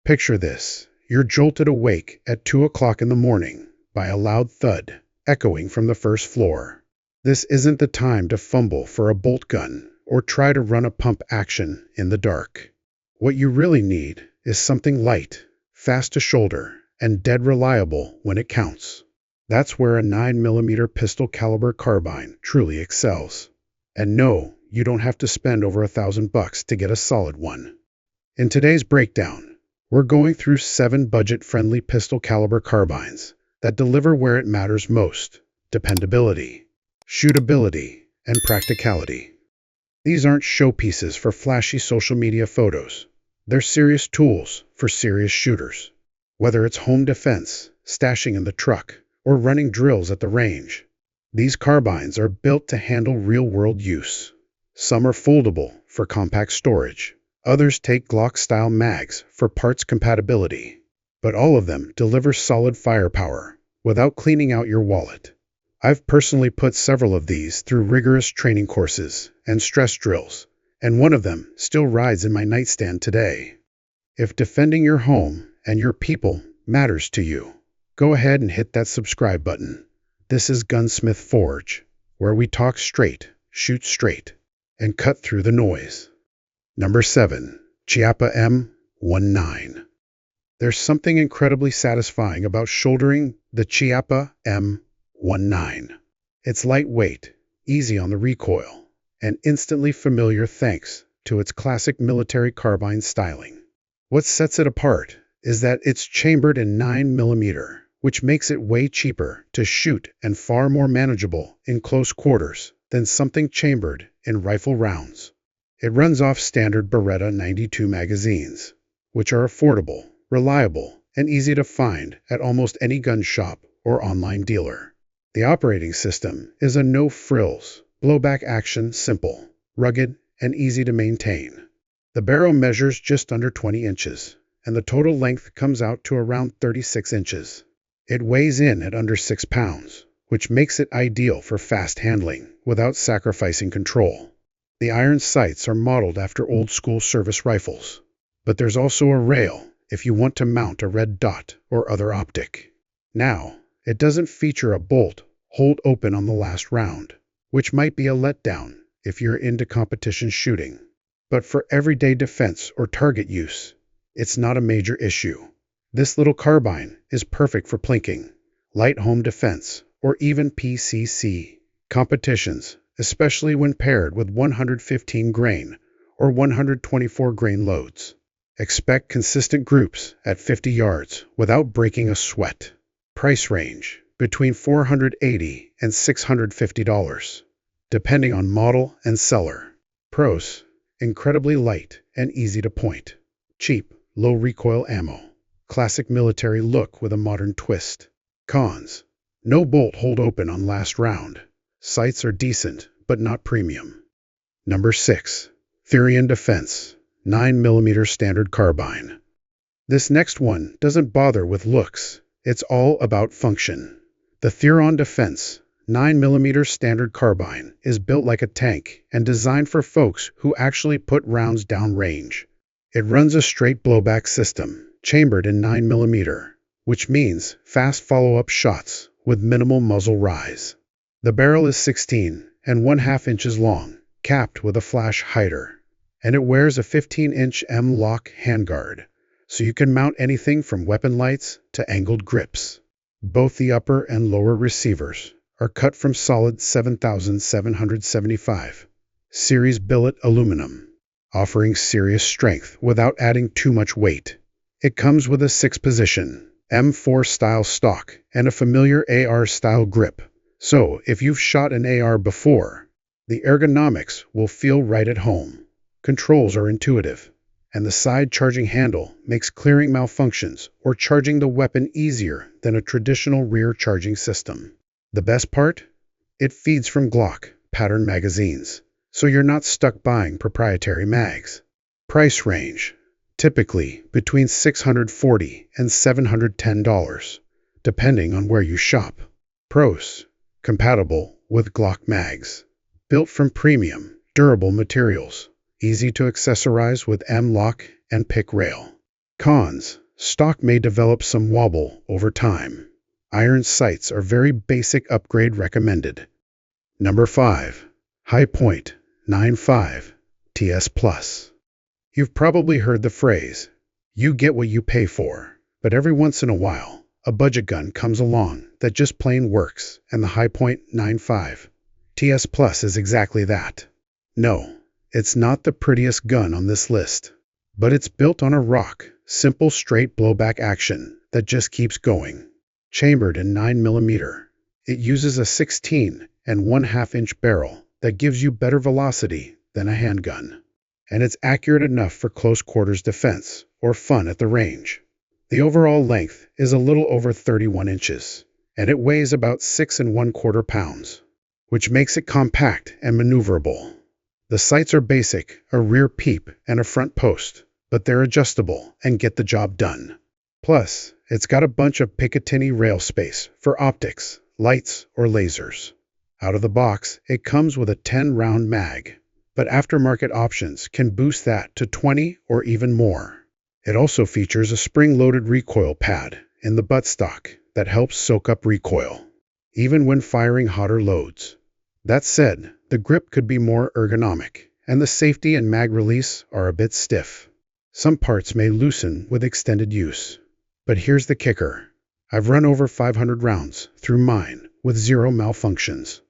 Picture this. You're jolted awake at 2 o'clock in the morning by a loud thud echoing from the first floor. This isn't the time to fumble for a bolt gun or try to run a pump action in the dark. What you really need is something light, fast to shoulder, and dead reliable when it counts. That's where a 9mm pistol caliber carbine truly excels. And no, you don't have to spend over $1,000 to get a solid one. In today's breakdown, we're going through 7 budget-friendly pistol caliber carbines that deliver where it matters most: dependability, shootability, and practicality. These aren't showpieces for flashy social media photos. They're serious tools for serious shooters. Whether it's home defense, stashing in the truck, or running drills at the range, these carbines are built to handle real-world use. Some are foldable for compact storage. Others take Glock-style mags for parts compatibility. But all of them deliver solid firepower without cleaning out your wallet. I've personally put several of these through rigorous training courses and stress drills, and one of them still rides in my nightstand today. If defending your home and your people matters to you, go ahead and hit that subscribe button. This is Gunsmith Forge, where we talk straight, shoot straight, and cut through the noise. Number 7. Chiapa M19. There's something incredibly satisfying about shouldering the Chiapa M19. It's lightweight, easy on the recoil, and instantly familiar thanks to its classic military carbine styling. What sets it apart is that it's chambered in 9mm, which makes it way cheaper to shoot and far more manageable in close quarters than something chambered in rifle rounds. It runs off standard Beretta 92 magazines, which are affordable, reliable, and easy to find at almost any gun shop or online dealer. The operating system is a no-frills, blowback action, simple, rugged, and easy to maintain. The barrel measures just under 20 inches, and the total length comes out to around 36 inches. It weighs in at under 6 pounds, which makes it ideal for fast handling without sacrificing control. The iron sights are modeled after old-school service rifles, but there's also a rail if you want to mount a red dot or other optic. Now, it doesn't feature a bolt hold open on the last round, which might be a letdown if you're into competition shooting. But for everyday defense or target use, it's not a major issue. This little carbine is perfect for plinking, light home defense, or even PCC competitions, especially when paired with 115 grain or 124 grain loads. Expect consistent groups at 50 yards without breaking a sweat. Price range between $480 and $650, depending on model and seller. Pros: incredibly light and easy to point. Cheap, low recoil ammo. Classic military look with a modern twist. Cons: no bolt hold open on last round. Sights are decent, but not premium. Number 6. Theion Defense 9mm Standard Carbine. This next one doesn't bother with looks. It's all about function. The Theion Defense 9mm Standard Carbine is built like a tank and designed for folks who actually put rounds down range. It runs a straight blowback system, chambered in 9mm, which means fast follow-up shots with minimal muzzle rise. The barrel is 16½ inches long, capped with a flash hider, and it wears a 15-inch M-lock handguard, so you can mount anything from weapon lights to angled grips. Both the upper and lower receivers are cut from solid 7775 series billet aluminum, offering serious strength without adding too much weight. It comes with a 6-position M4 style stock and a familiar AR style grip. So, if you've shot an AR before, the ergonomics will feel right at home. Controls are intuitive, and the side charging handle makes clearing malfunctions or charging the weapon easier than a traditional rear charging system. The best part? It feeds from Glock pattern magazines, so you're not stuck buying proprietary mags. Price range: typically between $640 and $710, depending on where you shop. Pros: compatible with Glock mags. Built from premium, durable materials. Easy to accessorize with M-lock and pick rail. Cons: stock may develop some wobble over time. Iron sights are very basic, upgrade recommended. Number 5. High Point 9.5 TS Plus. You've probably heard the phrase, you get what you pay for, but every once in a while, a budget gun comes along that just plain works, and the High Point 9.5 TS Plus is exactly that. No, it's not the prettiest gun on this list, but it's built on a rock, simple straight blowback action that just keeps going. Chambered in 9mm, it uses a 16 1/2 inch barrel that gives you better velocity than a handgun. And it's accurate enough for close quarters defense or fun at the range. The overall length is a little over 31 inches, and it weighs about 6 1/4 pounds, which makes it compact and maneuverable. The sights are basic, a rear peep and a front post, but they're adjustable and get the job done. Plus, it's got a bunch of Picatinny rail space for optics, lights, or lasers. Out of the box, it comes with a 10-round mag, but aftermarket options can boost that to 20 or even more. It also features a spring-loaded recoil pad in the buttstock that helps soak up recoil, even when firing hotter loads. That said, the grip could be more ergonomic, and the safety and mag release are a bit stiff. Some parts may loosen with extended use. But here's the kicker. I've run over 500 rounds through mine with zero malfunctions.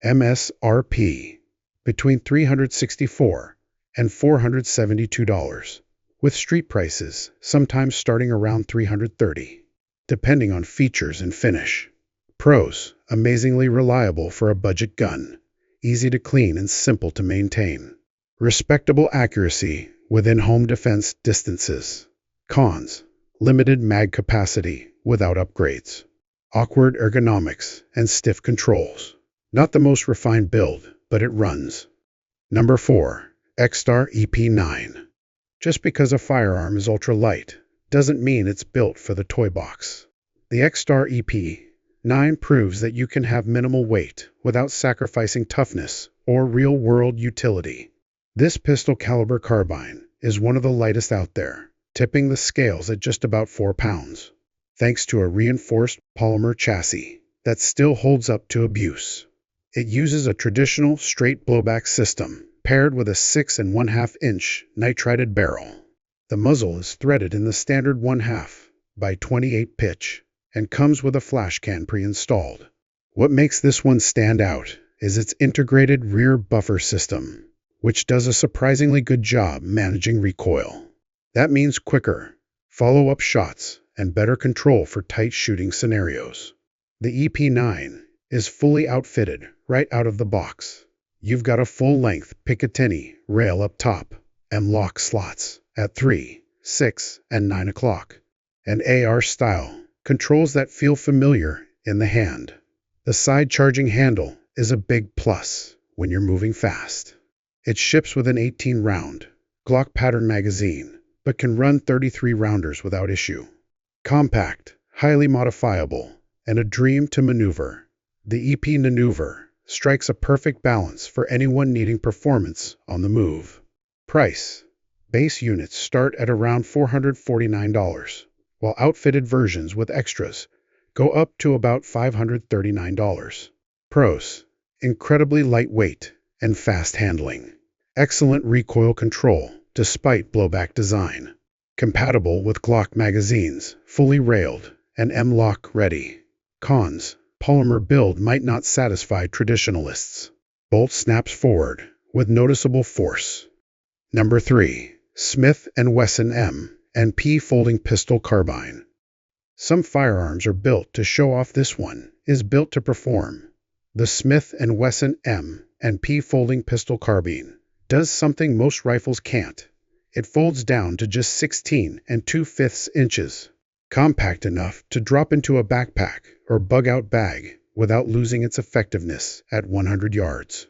MSRP between $364 and $472, with street prices sometimes starting around $330, depending on features and finish. Pros: amazingly reliable for a budget gun, easy to clean and simple to maintain. Respectable accuracy within home defense distances. Cons: limited mag capacity without upgrades. Awkward ergonomics and stiff controls. Not the most refined build, but it runs. Number 4. X-Star EP9. Just because a firearm is ultra-light doesn't mean it's built for the toy box. The X-Star EP9 proves that you can have minimal weight without sacrificing toughness or real-world utility. This pistol caliber carbine is one of the lightest out there, tipping the scales at just about 4 pounds, thanks to a reinforced polymer chassis that still holds up to abuse. It uses a traditional straight blowback system paired with a 6 1/2 inch nitrided barrel. The muzzle is threaded in the standard 1/2 by 28 pitch and comes with a flash can pre-installed. What makes this one stand out is its integrated rear buffer system, which does a surprisingly good job managing recoil. That means quicker follow-up shots and better control for tight shooting scenarios. The EP9 is fully outfitted right out of the box. You've got a full-length Picatinny rail up top, M-lock slots at 3, 6, and 9 o'clock, and AR-style controls that feel familiar in the hand. The side-charging handle is a big plus when you're moving fast. It ships with an 18-round Glock pattern magazine, but can run 33 rounders without issue. Compact, highly modifiable, and a dream to maneuver. The EP Maneuver strikes a perfect balance for anyone needing performance on the move. Price: base units start at around $449, while outfitted versions with extras go up to about $539. Pros: incredibly lightweight and fast handling. Excellent recoil control despite blowback design. Compatible with Glock magazines, fully railed, and M-lock ready. Cons: polymer build might not satisfy traditionalists. Bolt snaps forward with noticeable force. Number 3. Smith & Wesson M and P folding pistol carbine. Some firearms are built to show off. This one is built to perform. The Smith & Wesson M and P folding pistol carbine does something most rifles can't. It folds down to just 16 2/5 inches. Compact enough to drop into a backpack or bug-out bag without losing its effectiveness at 100 yards.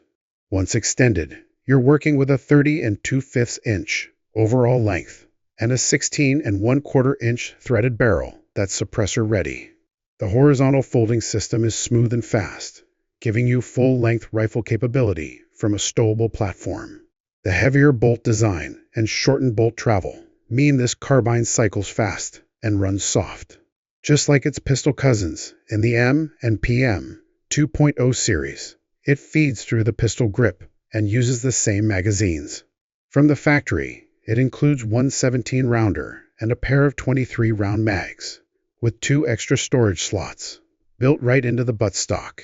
Once extended, you're working with a 30 2/5 inch overall length and a 16 1/4 inch threaded barrel that's suppressor ready. The horizontal folding system is smooth and fast, giving you full-length rifle capability from a stowable platform. The heavier bolt design and shortened bolt travel mean this carbine cycles fast and runs soft. Just like its pistol cousins in the M and PM 2.0 series, it feeds through the pistol grip and uses the same magazines. From the factory, it includes one 17-rounder and a pair of 23-round mags, with 2 extra storage slots, built right into the buttstock.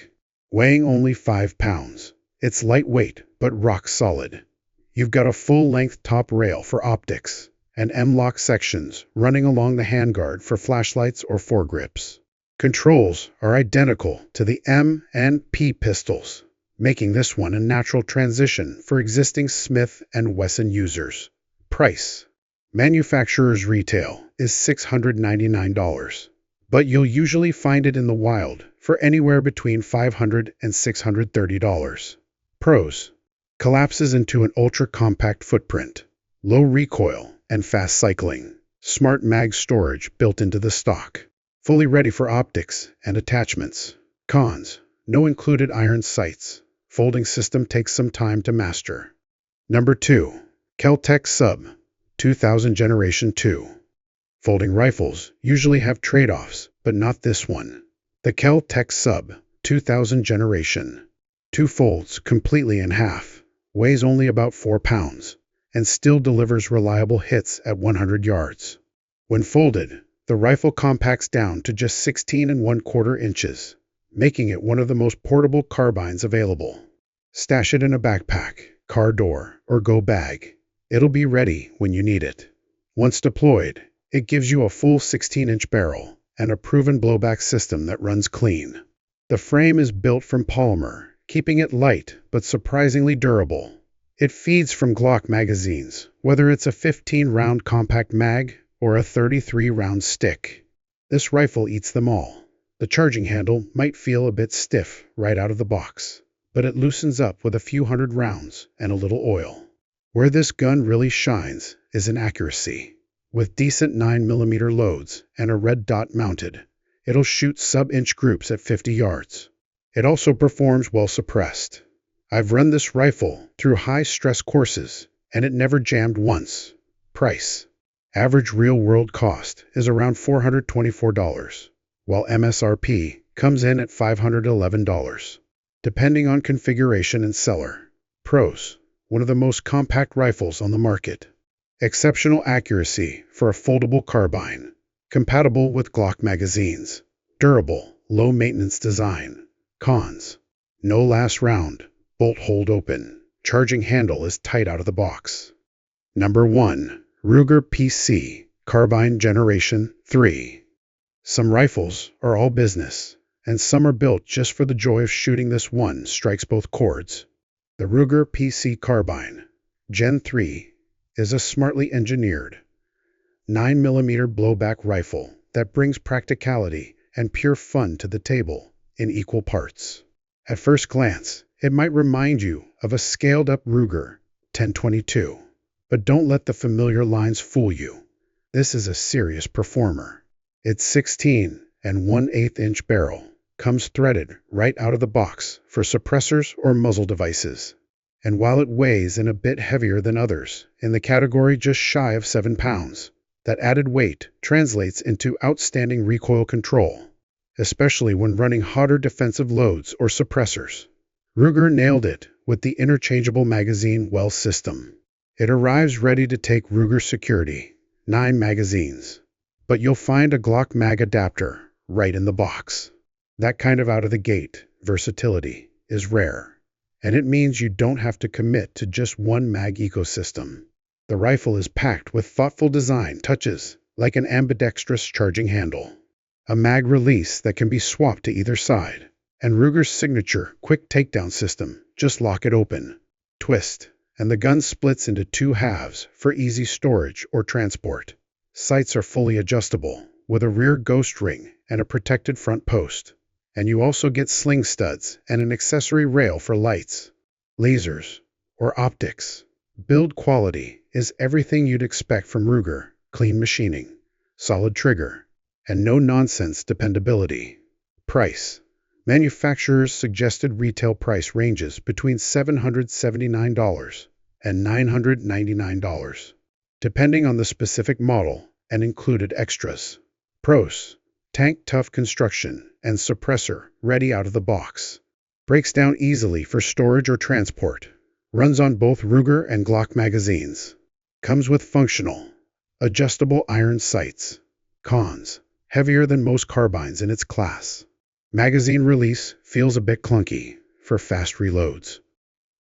Weighing only 5 pounds, it's lightweight but rock solid. You've got a full-length top rail for optics, and M-lock sections running along the handguard for flashlights or foregrips. Controls are identical to the M and P pistols, making this one a natural transition for existing Smith and Wesson users. Price. Manufacturer's retail is $699, but you'll usually find it in the wild for anywhere between $500 and $630. Pros. Collapses into an ultra-compact footprint, low recoil, and fast cycling. Smart mag storage built into the stock. Fully ready for optics and attachments. Cons. No included iron sights. Folding system takes some time to master. Number 2. Keltech Sub 2000 Generation 2. Folding rifles usually have trade-offs, but not this one. The Keltech Sub 2000 Generation 2 folds completely in half, weighs only about 4 pounds, and still delivers reliable hits at 100 yards. When folded, the rifle compacts down to just 16 1/4 inches, making it one of the most portable carbines available. Stash it in a backpack, car door, or go bag. It'll be ready when you need it. Once deployed, it gives you a full 16-inch barrel and a proven blowback system that runs clean. The frame is built from polymer, keeping it light but surprisingly durable. It feeds from Glock magazines, whether it's a 15-round compact mag or a 33-round stick. This rifle eats them all. The charging handle might feel a bit stiff right out of the box, but it loosens up with a few hundred rounds and a little oil. Where this gun really shines is in accuracy. With decent 9mm loads and a red dot mounted, it'll shoot sub-inch groups at 50 yards. It also performs well suppressed. I've run this rifle through high-stress courses, and it never jammed once. Price. Average real-world cost is around $424, while MSRP comes in at $511, depending on configuration and seller. Pros. One of the most compact rifles on the market. Exceptional accuracy for a foldable carbine. Compatible with Glock magazines. Durable, low-maintenance design. Cons. No last round. Bolt hold open. Charging handle is tight out of the box. Number 1. Ruger PC Carbine Generation 3. Some rifles are all business, and some are built just for the joy of shooting. This one strikes both chords. The Ruger PC Carbine Gen 3 is a smartly engineered 9mm blowback rifle that brings practicality and pure fun to the table in equal parts. At first glance, it might remind you of a scaled-up Ruger 1022. But don't let the familiar lines fool you. This is a serious performer. Its 16 1/8 inch barrel comes threaded right out of the box for suppressors or muzzle devices. And while it weighs in a bit heavier than others, in the category just shy of 7 pounds, that added weight translates into outstanding recoil control, especially when running hotter defensive loads or suppressors. Ruger nailed it with the interchangeable magazine well system. It arrives ready to take Ruger security, 9 magazines. But you'll find a Glock mag adapter right in the box. That kind of out-of-the-gate versatility is rare, and it means you don't have to commit to just one mag ecosystem. The rifle is packed with thoughtful design touches like an ambidextrous charging handle, a mag release that can be swapped to either side, and Ruger's signature quick takedown system. Just lock it open, twist, and the gun splits into 2 halves for easy storage or transport. Sights are fully adjustable, with a rear ghost ring and a protected front post. And you also get sling studs and an accessory rail for lights, lasers, or optics. Build quality is everything you'd expect from Ruger: clean machining, solid trigger, and no-nonsense dependability. Price. Manufacturer's suggested retail price ranges between $779 and $999. depending on the specific model and included extras. Pros: tank-tough construction and suppressor ready out of the box. Breaks down easily for storage or transport. Runs on both Ruger and Glock magazines. Comes with functional, adjustable iron sights. Cons: heavier than most carbines in its class. Magazine release feels a bit clunky for fast reloads.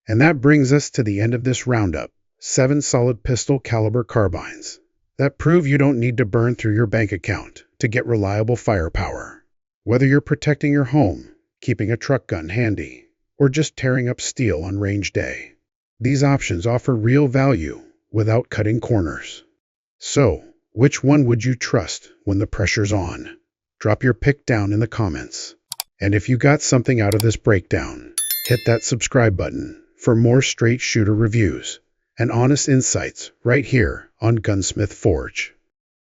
And that brings us to the end of this roundup. 7 solid pistol caliber carbines that prove you don't need to burn through your bank account to get reliable firepower. Whether you're protecting your home, keeping a truck gun handy, or just tearing up steel on range day, these options offer real value without cutting corners. So, which one would you trust when the pressure's on? Drop your pick down in the comments. And if you got something out of this breakdown, hit that subscribe button for more straight shooter reviews and honest insights right here on Gunsmith Forge.